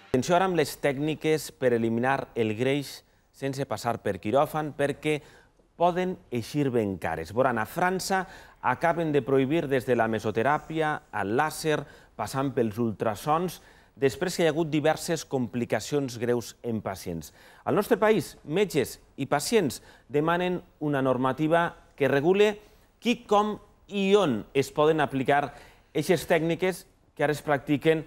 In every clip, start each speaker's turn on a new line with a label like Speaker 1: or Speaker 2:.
Speaker 1: Atenció ara amb les tècniques per eliminar el greix sense passar per quiròfan perquè poden eixir ben cares. Veuran, a França acaben de prohibir des de la mesoteràpia al làser, passant pels ultrasons, després que hi ha hagut diverses complicacions greus en pacients. Al nostre país, metges i pacients demanen una normativa que regule qui, com i on es poden aplicar aquestes tècniques que ara es practiquen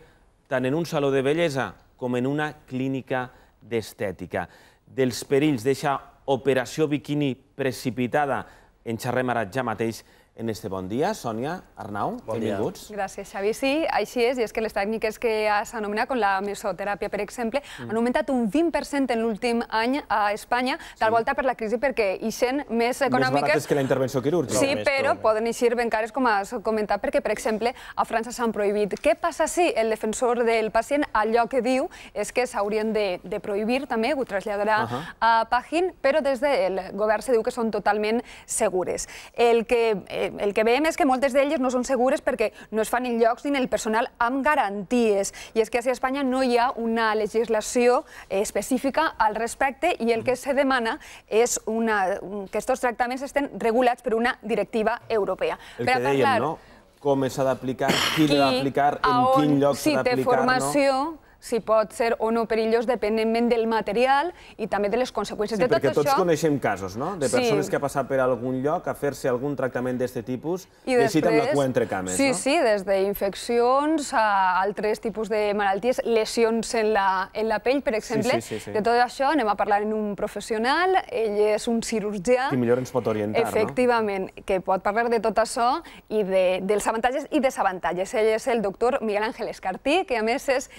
Speaker 1: tant en un saló de bellesa com en una clínica d'estètica. Dels perills d'aquesta operació biquini precipitada en xerrem ara ja mateix en este Bon Dia. Sònia, Arnau, benvinguts.
Speaker 2: Gràcies, Xavi. Sí, així és, i és que les tècniques que s'anomena com la mesoteràpia, per exemple, han augmentat un 20% en l'últim any a Espanya, tal volta per la crisi perquè ixen més econòmiques.
Speaker 1: Més barates que la intervenció quirúrgica.
Speaker 2: Sí, però poden eixir ben cares, com has comentat, perquè, per exemple, a França s'han prohibit. Què passa si el defensor del pacient allò que diu és que s'haurien de prohibir també, ho traslladarà a Pagin, però des del govern se diu que són totalment segures. El que veiem és que moltes d'elles no són segures perquè no es fan en llocs ni en el personal amb garanties. I és que a Espanya no hi ha una legislació específica al respecte i el que se demana és que aquests tractaments estén regulats per una directiva europea.
Speaker 1: El que dèiem, no? Com s'ha d'aplicar, qui l'ha d'aplicar, en quin lloc s'ha d'aplicar, no?
Speaker 2: Si té formació, si pot ser o no perillós dependentment del material i també de les conseqüències de tot això.
Speaker 1: Sí, perquè tots coneixem casos, no?, de persones que han passat per algun lloc a fer-se algun tractament d'aquest tipus i així amb la cua entre cames, no?
Speaker 2: Sí, sí, des d'infeccions a altres tipus de malalties, lesions en la pell, per exemple. De tot això anem a parlar amb un professional, ell és un cirurgià.
Speaker 1: Qui millor ens pot orientar, no?
Speaker 2: Efectivament, que pot parlar de tot això i dels avantatges i desavantatges. Ell és el doctor Miguel Ángel Escartí, que a més és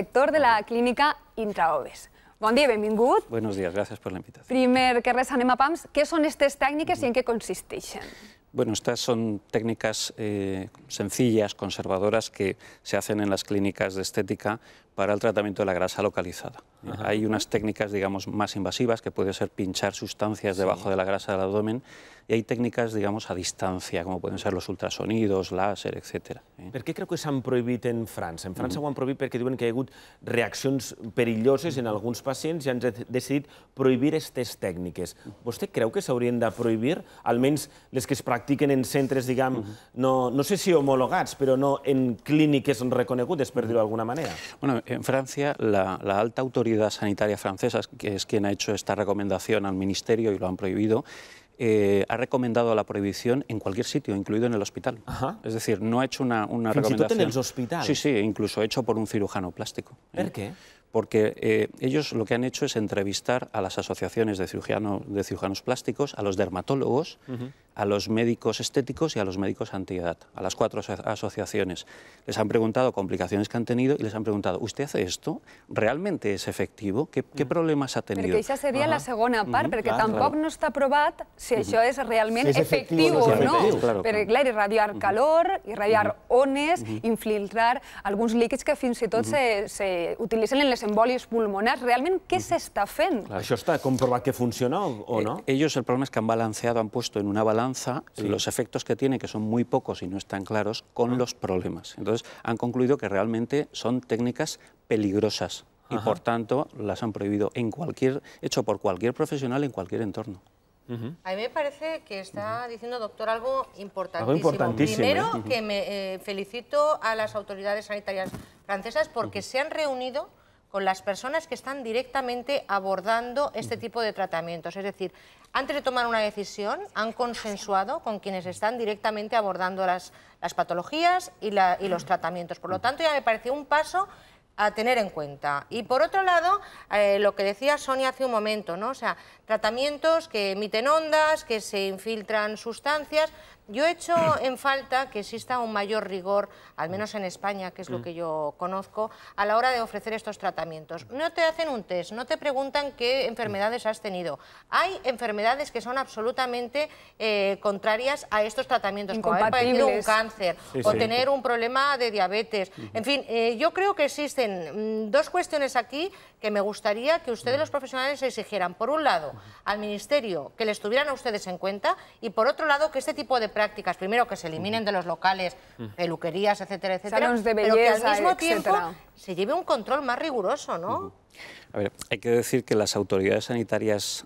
Speaker 2: director de la clínica Intraoves. Bon dia, benvingut.
Speaker 3: Buenos días, gracias por la invitación.
Speaker 2: Primer que res, anem a pams. Què són aquestes tècniques i en què consisteixen?
Speaker 3: Bueno, estas son técnicas sencillas, conservadoras, que se hacen en las clínicas de estética para el tratamiento de la grasa localizada. Hay unas técnicas, digamos, más invasivas, que puede ser pinchar sustancias debajo de la grasa del abdomen, y hay técnicas, digamos, a distancia, como pueden ser los ultrasonidos, láser, etc.
Speaker 1: Per què creu que s'han prohibit en França? En França ho han prohibit perquè diuen que hi ha hagut reaccions perilloses en alguns pacients i han decidit prohibir aquestes tècniques. Vostè creu que s'haurien de prohibir, almenys les que es practiquen en centres, diguem, no sé si homologats, però no en clíniques reconegudes, per dir-ho d'alguna manera?
Speaker 3: Bueno, en Francia, la alta autoridad sanitaria francesa, que es quien ha hecho esta recomendación al ministerio y lo han prohibido, ha recomendado la prohibición en cualquier sitio, incluido en el hospital. Es decir, no ha hecho una recomendación...
Speaker 1: Fins i tot en els hospitals?
Speaker 3: Sí, sí, incluso hecho por un cirujano plástico.
Speaker 1: ¿Por qué?
Speaker 3: Porque ellos lo que han hecho es entrevistar a las asociaciones de cirujanos plásticos, a los dermatólogos, a los médicos estéticos y a los médicos antiedad, a las 4 asociaciones. Les han preguntado complicaciones que han tenido y les han preguntado, ¿usted hace esto? ¿Realmente es efectivo? ¿Qué problemas ha tenido?
Speaker 2: Perquè això seria la segona part, perquè tampoc no està provat si això és realment efectiu o no. Perquè, clar, irradiar calor, irradiar ones, infiltrar alguns líquids que fins i tot s'utilitzen en les embòlies pulmonars. Realment, què s'està fent?
Speaker 1: Això està comprovat que funciona o no?
Speaker 3: Ellos, el problema es que han balanceado, han puesto en una balanza los efectos que tiene, que son muy pocos y no están claros, con los problemas. Entonces, han concluido que realmente son técnicas peligrosas y, por tanto, las han prohibido hecho por cualquier profesional en cualquier entorno.
Speaker 4: A mí me parece que está diciendo, doctor, algo importantísimo.
Speaker 1: Algo importantísimo.
Speaker 4: Primero, que me felicito a las autoridades sanitarias francesas porque se han reunido con las personas que están directamente abordando este tipo de tratamientos. Es decir, antes de tomar una decisión, han consensuado con quienes están directamente abordando las patologías y los tratamientos. Por lo tanto, ya me pareció un paso a tener en cuenta. Y por otro lado, lo que decía Sonia hace un momento, ¿no? O sea, tratamientos que emiten ondas, que se infiltran sustancias. Yo he hecho en falta que exista un mayor rigor, al menos en España, que es lo que yo conozco, a la hora de ofrecer estos tratamientos. No te hacen un test, no te preguntan qué enfermedades has tenido. Hay enfermedades que son absolutamente contrarias a estos tratamientos, como haber padecido un cáncer o tener un problema de diabetes. En fin, yo creo que existen dos cuestiones aquí que me gustaría que ustedes los profesionales exigieran, por un lado, al Ministerio que les tuvieran a ustedes en cuenta y por otro lado que este tipo de prácticas, primero que se eliminen de los locales, peluquerías, etcétera, etcétera,
Speaker 2: salones de
Speaker 4: pero que al
Speaker 2: belleza,
Speaker 4: mismo tiempo
Speaker 2: etcétera,
Speaker 4: se lleve un control más riguroso, ¿no?
Speaker 3: A ver, hay que decir que las autoridades sanitarias,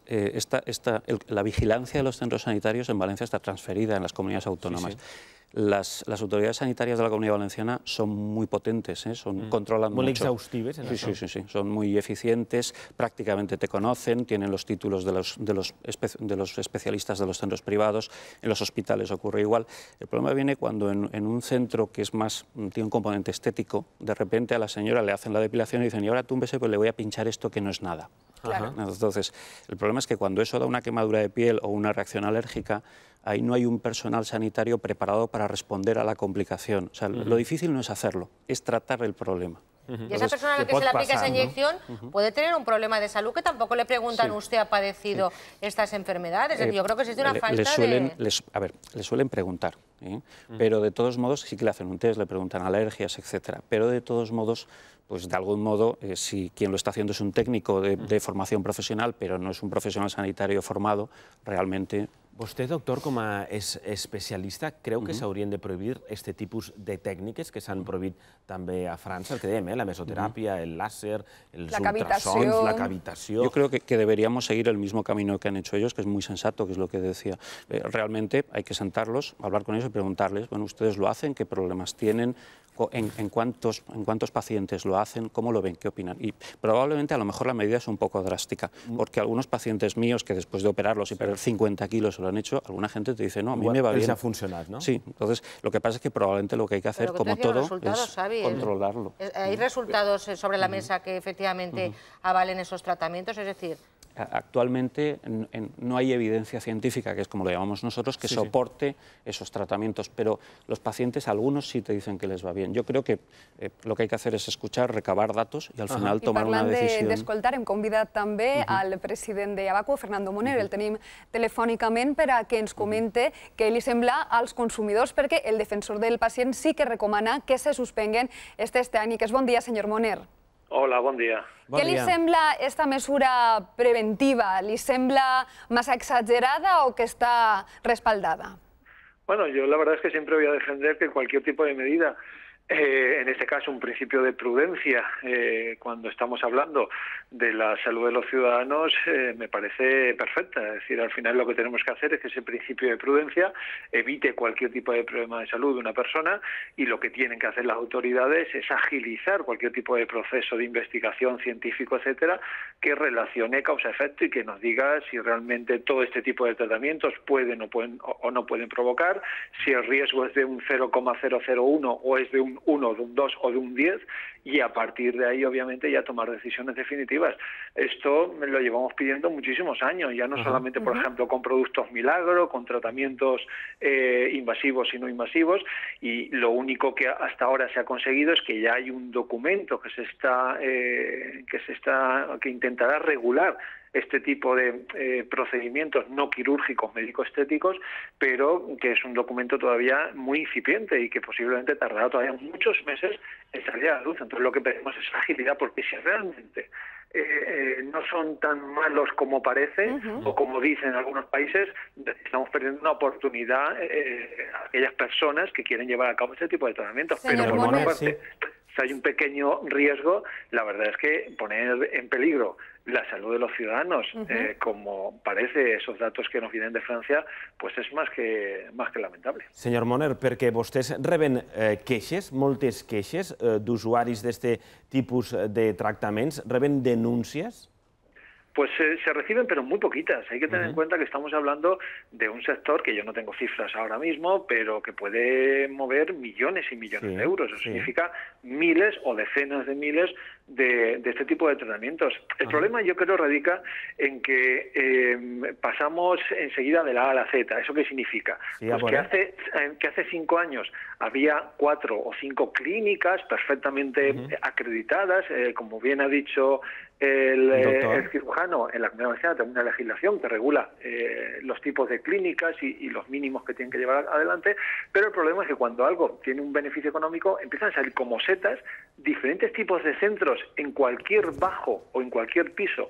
Speaker 3: la vigilancia de los centros sanitarios en Valencia está transferida en las comunidades autónomas.
Speaker 1: Sí, sí.
Speaker 3: Las autoridades sanitarias de la Comunidad Valenciana son muy potentes, controlan
Speaker 1: muy
Speaker 3: mucho.
Speaker 1: exhaustives en eso.
Speaker 3: Sí, son muy eficientes, prácticamente te conocen, tienen los títulos de los especialistas de los centros privados, en los hospitales ocurre igual. El problema viene cuando en un centro que es más, tiene un componente estético, de repente a la señora le hacen la depilación y dicen, y ahora túmbese, pues le voy a pinchar esto que no es nada.
Speaker 4: Claro.
Speaker 3: Entonces, el problema es que cuando eso da una quemadura de piel o una reacción alérgica, ahí no hay un personal sanitario preparado para responder a la complicación. O sea, lo difícil no es hacerlo, es tratar el problema.
Speaker 4: Y esa persona a la que se le aplica esa inyección puede tener un problema de salud que tampoco le preguntan, ¿usted ha padecido estas enfermedades? Yo creo que existe una falta
Speaker 3: le suelen preguntar, pero de todos modos sí que le hacen un test, le preguntan alergias, etcétera. Pero de todos modos, pues de algún modo, si quien lo está haciendo es un técnico de formación profesional, pero no es un profesional sanitario formado, realmente...
Speaker 1: Vostè, doctor, com a especialista, creu que s'haurien de prohibir aquest tipus de tècniques que s'han prohibit també a França? El que dèiem, la mesoteràpia, el láser, els ultrasons, la cavitació...
Speaker 3: Yo creo que deberíamos seguir el mismo camino que han hecho ellos, que es muy sensato, que es lo que decía. Realmente hay que sentarlos, hablar con ellos y preguntarles, bueno, ¿ustedes lo hacen? ¿Qué problemas tienen? ¿En cuántos pacientes lo hacen? ¿Cómo lo ven? ¿Qué opinan? Y probablemente a lo mejor la medida es un poco drástica, porque algunos pacientes míos que después de operarlos y perder 50 kilos lo han hecho, alguna gente te dice, no, a mí me va bien.
Speaker 1: ha funcionado, ¿no?
Speaker 3: Sí, entonces lo que pasa es que probablemente lo que hay que hacer, como todo, es controlarlo.
Speaker 4: ¿Hay resultados sobre la mesa que efectivamente avalen esos tratamientos? Es decir...
Speaker 3: Actualmente no hay evidencia científica, que es como lo llamamos nosotros, que soporte esos tratamientos, pero los pacientes, algunos sí te dicen que les va bien. Yo creo que lo que hay que hacer es escuchar, recabar datos y al final tomar una decisión.
Speaker 2: I parlant d'escoltar, hem convidat també al president d'Abaco, Fernando Moner, el tenim telefònicament per a que ens comente què li sembla als consumidors, perquè el defensor del pacient sí que recomana que se suspenguen aquestes tècniques. Bon dia, senyor Moner.
Speaker 5: Hola, bon dia.
Speaker 2: Què li sembla esta mesura preventiva? Li sembla massa exagerada o que està respaldada?
Speaker 5: Bueno, yo la verdad es que siempre voy a defender que cualquier tipo de medida, en este caso un principio de prudencia, cuando estamos hablando de la salud de los ciudadanos, me parece perfecta. Es decir, al final lo que tenemos que hacer es que ese principio de prudencia evite cualquier tipo de problema de salud de una persona, y lo que tienen que hacer las autoridades es agilizar cualquier tipo de proceso de investigación científico, etcétera, que relacione causa-efecto y que nos diga si realmente todo este tipo de tratamientos pueden o no pueden provocar, si el riesgo es de un 0,001 o es de un 1, de un 2 o de un 10, y a partir de ahí obviamente ya tomar decisiones definitivas. Esto lo llevamos pidiendo muchísimos años, ya no solamente, por ejemplo, con productos milagro, con tratamientos invasivos y no invasivos, y lo único que hasta ahora se ha conseguido es que ya hay un documento que intentará regular este tipo de procedimientos no quirúrgicos médico-estéticos, pero que es un documento todavía muy incipiente y que posiblemente tardará todavía muchos meses en salir a la luz. Entonces lo que pedimos es agilidad, porque si realmente no son tan malos como parece, o como dicen en algunos países, estamos perdiendo una oportunidad a aquellas personas que quieren llevar a cabo este tipo de tratamientos. Pero por otra parte, si hay un pequeño riesgo, la verdad es que poner en peligro la salud de los ciudadanos, como parece esos datos que nos vienen de Francia, pues es más que lamentable.
Speaker 1: Senyor Moner, perquè vostès reben queixes, moltes queixes d'usuaris d'aquest tipus de tractaments, reben denúncies?
Speaker 5: Pues se reciben, pero muy poquitas. Hay que tener en cuenta que estamos hablando de un sector que yo no tengo cifras ahora mismo, pero que puede mover millones y millones de euros. Eso significa miles o decenas de miles de este tipo de tratamientos. El problema, yo creo, radica en que pasamos enseguida de la A a la Z. ¿Eso qué significa? Pues que hace 5 años había 4 o 5 clínicas perfectamente acreditadas, como bien ha dicho El cirujano en la Comunidad Valenciana tiene una legislación que regula los tipos de clínicas y los mínimos que tienen que llevar adelante, pero el problema es que cuando algo tiene un beneficio económico empiezan a salir como setas diferentes tipos de centros en cualquier bajo o en cualquier piso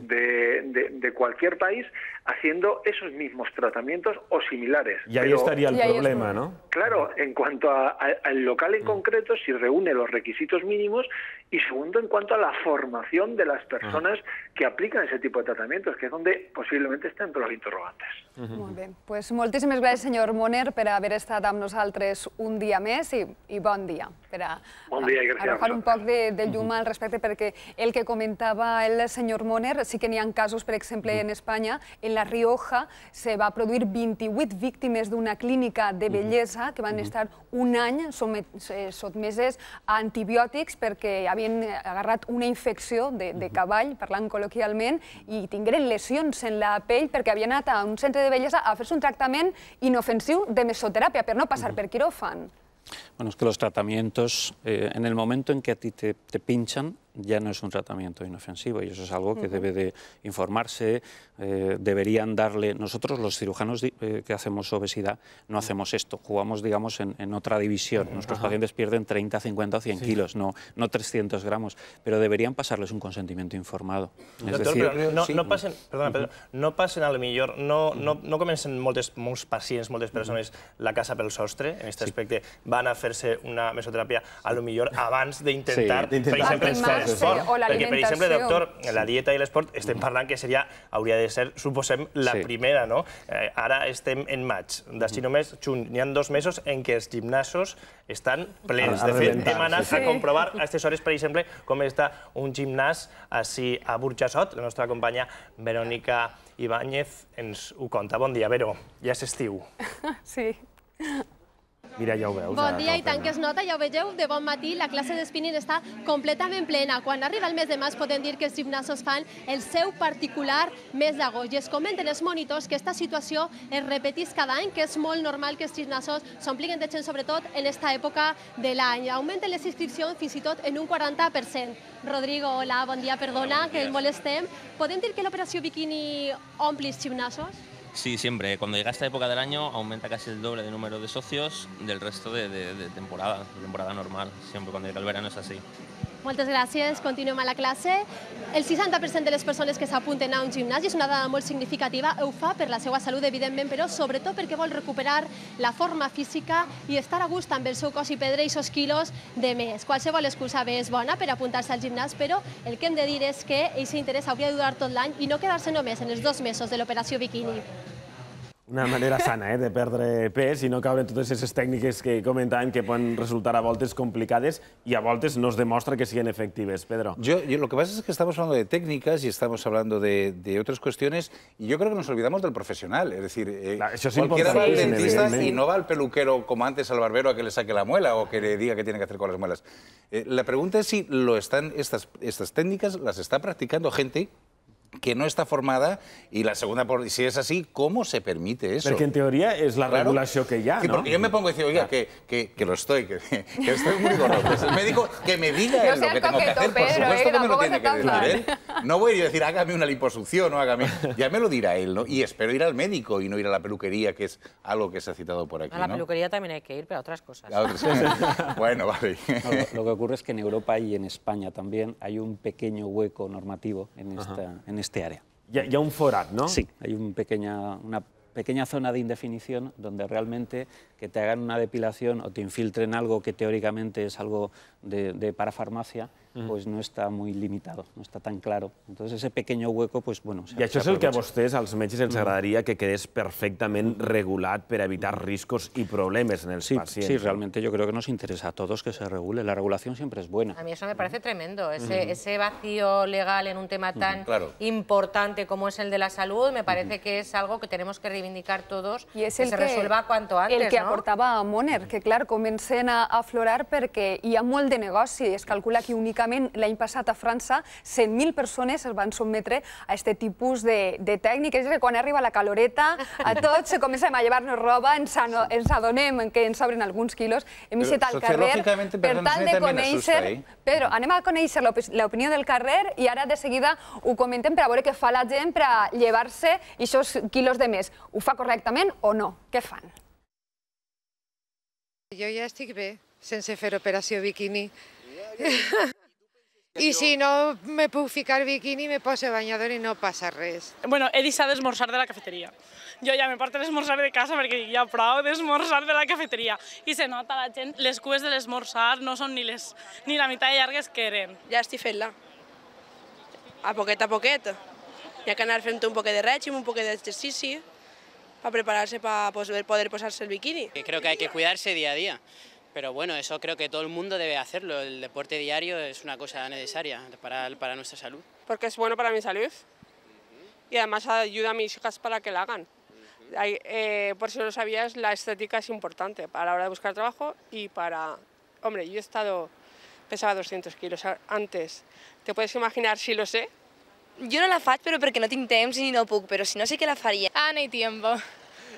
Speaker 5: de cualquier país haciendo esos mismos tratamientos o similares.
Speaker 1: Y ahí estaría el problema, ¿no?
Speaker 5: Claro, en cuanto al local en concreto, si reúne los requisitos mínimos, y segundo, en cuanto a la formación de las personas que aplican ese tipo de tratamientos, que es donde posiblemente estén tots els interrogantes.
Speaker 2: Molt bé. Pues moltíssimes gràcies, senyor Moner, per haver estat amb nosaltres un dia més i bon dia. Per arrojar un poc de llum al respecte, perquè el que comentava el senyor Moner, sí que n'hi ha casos, per exemple, en Espanya, en La Rioja se va produir 28 víctimes d'una clínica de bellesa que van estar un any sotmeses a antibiòtics perquè havien agarrat una infecció de cavall, parlant col·loquialment, i tingueren lesions en la pell perquè havien anat a un centre de bellesa a fer-se un tractament inofensiu de mesoteràpia per no passar per quiròfan.
Speaker 3: Bueno, es que los tratamientos, en el momento en que a ti te pinchan, ya no es un tratamiento inofensivo y eso es algo que debe de informarse, deberían darle... Nosotros los cirujanos que hacemos obesidad no hacemos esto, jugamos digamos en otra división. Nuestros pacientes pierden 30, 50 o 100 kilos, no 300 gramos, pero deberían pasarles un consentimiento informado.
Speaker 6: Es decir, no passen, perdona, Pedro, no passen a lo millor, no comencen molts pacients, moltes persones la casa pel sostre, en aquest aspecte, van a fer-se una mesoteràpia a lo millor abans d'intentar, per exemple, l'esport, perquè, per exemple, doctor, la dieta i l'esport estem parlant que hauria de ser, suposem, la primera, no? Ara estem en maig, d'ací només n'hi ha 2 mesos en què els gimnasos estan plens. De fet, hem anat a comprovar a aquestes hores, per exemple, com està un gimnàs ací a Burjassot. La nostra companya Verònica Ibáñez ens ho conta. Bon dia, Vero, ja és estiu.
Speaker 2: Sí.
Speaker 1: Mira, ja ho veus.
Speaker 7: Bon dia, i tant que es nota, ja ho vegeu, de bon matí la classe de spinning està completament plena. Quan arriba el mes de març podem dir que els gimnasos fan el seu particular mes d'agost. I es comenten els monitors que aquesta situació es repeteix cada any, que és molt normal que els gimnasos s'ompliguin de gent, sobretot en aquesta època de l'any. Augmenten les inscripcions fins i tot en un 40%. Rodrigo, hola, bon dia, perdona que el molestem. ¿Podem dir que l'operació bikini ompli els gimnasos?
Speaker 8: Sí, siempre. Cuando llega esta época del año aumenta casi el doble de número de socios del resto de temporada normal. Siempre cuando llega el verano es así.
Speaker 7: Moltes gràcies. Continuem a la classe. El 60% de les persones que s'apunten a un gimnàs, i és una dada molt significativa, ho fa per la seva salut, evidentment, però sobretot perquè vol recuperar la forma física i estar a gust amb el seu cos i perdre aquests quilos de més. Qualsevol excusa bé és bona per apuntar-se al gimnàs, però el que hem de dir és que aquest interès hauria de durar tot l'any i no quedar-se només en els 2 mesos de l'operació bikini.
Speaker 1: Una manera sana de perdre pes i no caure en totes aquestes tècniques que comentàvem que poden resultar a voltes complicades y a voltes no es demostra que siguen efectivas. Pedro.
Speaker 9: Lo que pasa es que estamos hablando de técnicas y estamos hablando de otras cuestiones y yo creo que nos olvidamos del profesional. Es decir, cualquiera va al dentista y no va al peluquero como antes al barbero a que le saque la muela o que le diga qué tiene que hacer con las muelas. La pregunta es si estas técnicas las está practicando gente que no está formada, y la segunda, si es así, ¿cómo se permite eso?
Speaker 1: Porque en teoría es la regulación que ya, ¿no?
Speaker 9: Porque yo me pongo a decir, oiga, que lo estoy, que estoy muy gordo. Es el médico que me diga lo que tengo que hacer, por supuesto que me lo tiene que decir él. No voy a decir, hágame una liposucción, hágame... Ya me lo dirá él, ¿no? Y espero ir al médico y no ir a la peluquería, que es algo que se ha citado por aquí,
Speaker 4: ¿no? A la peluquería también hay que ir, pero a otras cosas.
Speaker 9: A otras cosas. Bueno, vale.
Speaker 3: Lo que ocurre es que en Europa y en España también hay un pequeño hueco normativo en este área.
Speaker 1: Ya un forat, ¿no?
Speaker 3: Sí, hay una pequeña zona de indefinición donde realmente que te hagan una depilación o te infiltren algo que teóricamente es algo de parafarmacia, pues no está muy limitado, no está tan claro. Entonces ese pequeño hueco, pues bueno...
Speaker 1: I això és el que a vostès, als metges, els agradaria que quedés perfectament regulat per evitar riscos y problemas en els pacientes.
Speaker 3: Sí, realmente yo creo que nos interesa a todos que se regule. La regulación siempre es buena.
Speaker 4: A mí eso me parece tremendo. Ese vacío legal en un tema tan importante como es el de la salud, me parece que es algo que tenemos que reivindicar todos, que se resuelva cuanto antes,
Speaker 2: el que aportava Moner, que clar, comencen a aflorar perquè hi ha molt de negoci. Es calcula que únicament l'any passat a França 100.000 persones es van sotmetre a aquest tipus de tècniques. És que quan arriba la caloreta, a tots comencem a llevar-nos roba, ens adonem que ens sobren alguns quilos, hem eixit al carrer per tal de conèixer... Pedro, anem a conèixer l'opinió del carrer i ara de seguida ho comentem per a veure què fa la gent per a llevar-se aquests quilos de més. Ho fa correctament o no? Què fan?
Speaker 10: Jo ja estic bé, sense fer operació biquini. I si no me puc ficar biquini, me poso banyador i no passa res.
Speaker 11: Bueno, he deixat d'esmorzar de la cafeteria. Jo ja me porto l'esmorzar de casa perquè hi ha prou d'esmorzar de la cafeteria. I se nota la gent, les cues de l'esmorzar no són ni la meitat de llargues que eren.
Speaker 12: Ja estic fent-la. A poquet. Hi ha que anar fent un poquet de règim, un poquet d'exercici, para prepararse para poder posarse el bikini.
Speaker 13: Creo que hay que cuidarse día a día, pero bueno, eso creo que todo el mundo debe hacerlo. El deporte diario es una cosa necesaria para nuestra salud.
Speaker 12: Porque es bueno para mi salud y además ayuda a mis hijas para que la hagan. Por si no lo sabías, la estética es importante para la hora de buscar trabajo y para... Hombre, yo pesaba 200 kilos antes. ¿Te puedes imaginar si lo sé?
Speaker 14: Jo no la faig, però perquè no tinc temps i no puc, però si no sí que la faria.
Speaker 15: No hay tiempo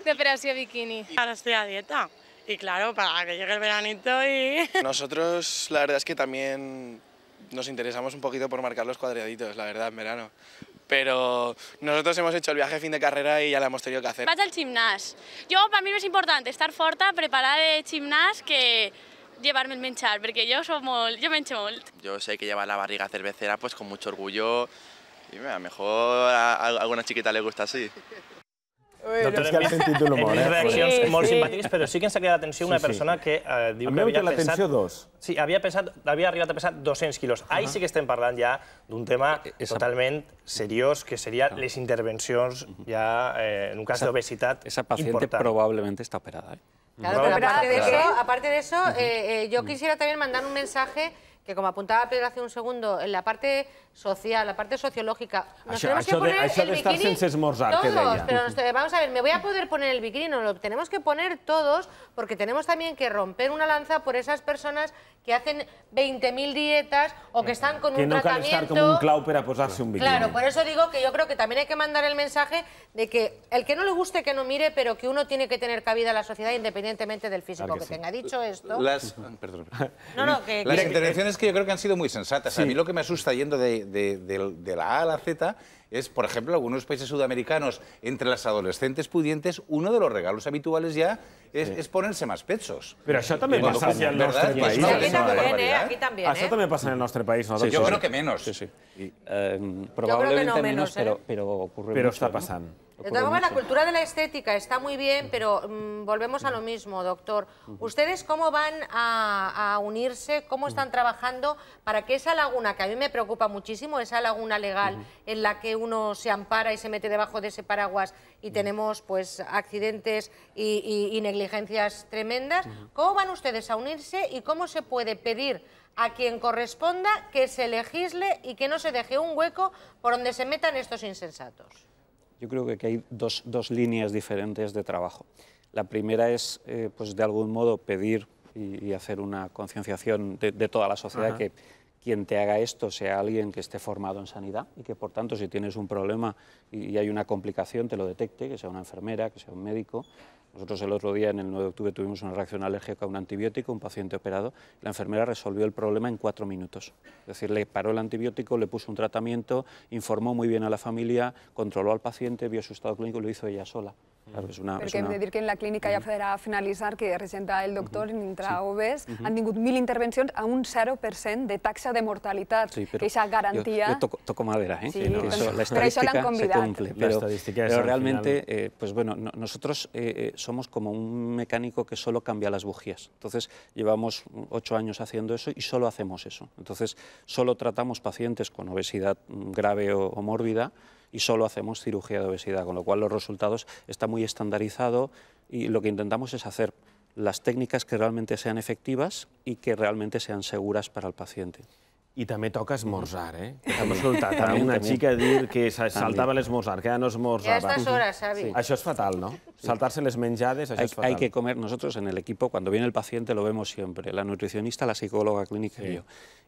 Speaker 15: de operación bikini.
Speaker 11: Ahora estoy a dieta y claro, para que llegue el veranito y...
Speaker 16: Nosotros la verdad es que también nos interesamos un poquito por marcar los cuadraditos, la verdad, en verano. Pero nosotros hemos hecho el viaje de fin de carrera y ya la hemos tenido que hacer.
Speaker 15: Vaig al gimnàs. Per mi és important estar forta, preparar el gimnàs, que llevar-me el menjar, perquè jo menjo molt.
Speaker 17: Yo sé que llevar la barriga cervecera pues con mucho orgullo. Y a lo mejor a alguna chiquita le gusta así.
Speaker 6: Doctor, hem vist reaccions molt simpàtiques, però sí que ens ha cridat l'atenció una persona que diu que havia arribat a pesar 200 quilos. Ahí sí que estem parlant ja d'un tema totalment seriós, que serien les intervencions ja en un cas d'obesitat important.
Speaker 3: Esa paciente probablemente está operada.
Speaker 4: Claro, pero aparte de eso, yo quisiera también mandar un mensaje que, como apuntaba Pedro hace un segundo, en la parte social, la parte sociológica, nos tenemos que poner el bikini todos, pero vamos a ver, ¿me voy a poder poner el bikini? No, lo tenemos que poner todos, porque tenemos también que romper una lanza por esas personas que hacen 20.000 dietas o que están con un tratamiento...
Speaker 1: Que no cal estar como un clau para posarse un bikini.
Speaker 4: Claro, por eso digo que yo creo que también hay que mandar el mensaje de que el que no le guste que no mire, pero que uno tiene que tener cabida en la sociedad independientemente del físico que tenga. Dicho esto...
Speaker 9: Las intervenciones que yo creo que han sido muy sensatas. A mí lo que me asusta yendo de la A a la Z es, por ejemplo, algunos países sudamericanos, entre las adolescentes pudientes, uno de los regalos habituales ya es ponerse más pechos.
Speaker 1: Pero això també passa al nostre país.
Speaker 4: Aquí también.
Speaker 1: Això també passa en el nostre país, ¿no?
Speaker 9: Yo creo que menos.
Speaker 3: Probablemente menos, pero ocurre mucho.
Speaker 1: Pero está pasando.
Speaker 4: De todas formas, la cultura de la estética está muy bien, pero volvemos a lo mismo, doctor. ¿Ustedes cómo van a unirse, cómo están trabajando para que esa laguna, que a mí me preocupa muchísimo, esa laguna legal en la que uno se ampara y se mete debajo de ese paraguas y tenemos pues accidentes y negligencias tremendas, ¿cómo van ustedes a unirse y cómo se puede pedir a quien corresponda que se legisle y que no se deje un hueco por donde se metan estos insensatos?
Speaker 3: Yo creo que hay dos líneas diferentes de trabajo. La primera es, pues de algún modo, pedir y hacer una concienciación de toda la sociedad, que quien te haga esto sea alguien que esté formado en sanidad y que, por tanto, si tienes un problema y hay una complicación, te lo detecte, que sea una enfermera, que sea un médico. Nosotros el otro día, en el 9 de octubre, tuvimos una reacción alérgica a un antibiótico, un paciente operado. La enfermera resolvió el problema en 4 minutos. Es decir, le paró el antibiótico, le puso un tratamiento, informó muy bien a la familia, controló al paciente, vio su estado clínico y lo hizo ella sola. Claro,
Speaker 2: perquè hem de dir que en la clínica, ja per a finalitzar, que presenta el doctor en intraobès, han tingut 1.000 intervencions a un 0% de taxa de mortalitat, que aquesta garantia...
Speaker 3: Yo toco madera, ¿eh?
Speaker 2: Sí,
Speaker 3: La estadística se cumple, pero realmente, pues bueno, nosotros somos como un mecánico que solo cambia las bujías. Entonces, llevamos 8 años haciendo eso y solo hacemos eso. Entonces, solo tratamos pacientes con obesidad grave o mórbida y solo hacemos cirugía de obesidad, con lo cual los resultados están muy estandarizados y lo que intentamos es hacer las técnicas que realmente sean efectivas y que realmente sean seguras para el paciente.
Speaker 1: I també toca esmorzar, eh? Hem escoltat a una xica dir que saltava l'esmorzar, que ja no esmorzava.
Speaker 4: Ja a estas horas, Xavi.
Speaker 1: Això és fatal, no? Saltarse les menjades, això és fatal.
Speaker 3: Hay que comer, nosotros en el equipo, cuando viene el paciente lo vemos siempre, la nutricionista, la psicóloga clínica y yo.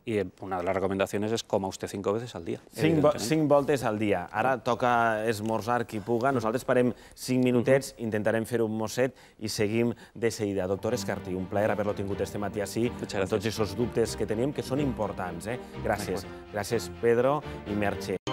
Speaker 3: Y una de las recomendaciones es coma usted 5 veces al día.
Speaker 1: 5 voltes al dia. Ara toca esmorzar qui puga. Nosaltres parem 5 minutets, intentarem fer un mosset i seguim de seguida. Doctor Escartí, un plaer haver-lo tingut este matí així, amb tots aquests dubtes que tenim, que són importants. Gràcies. Gràcies, Pedro i Merche.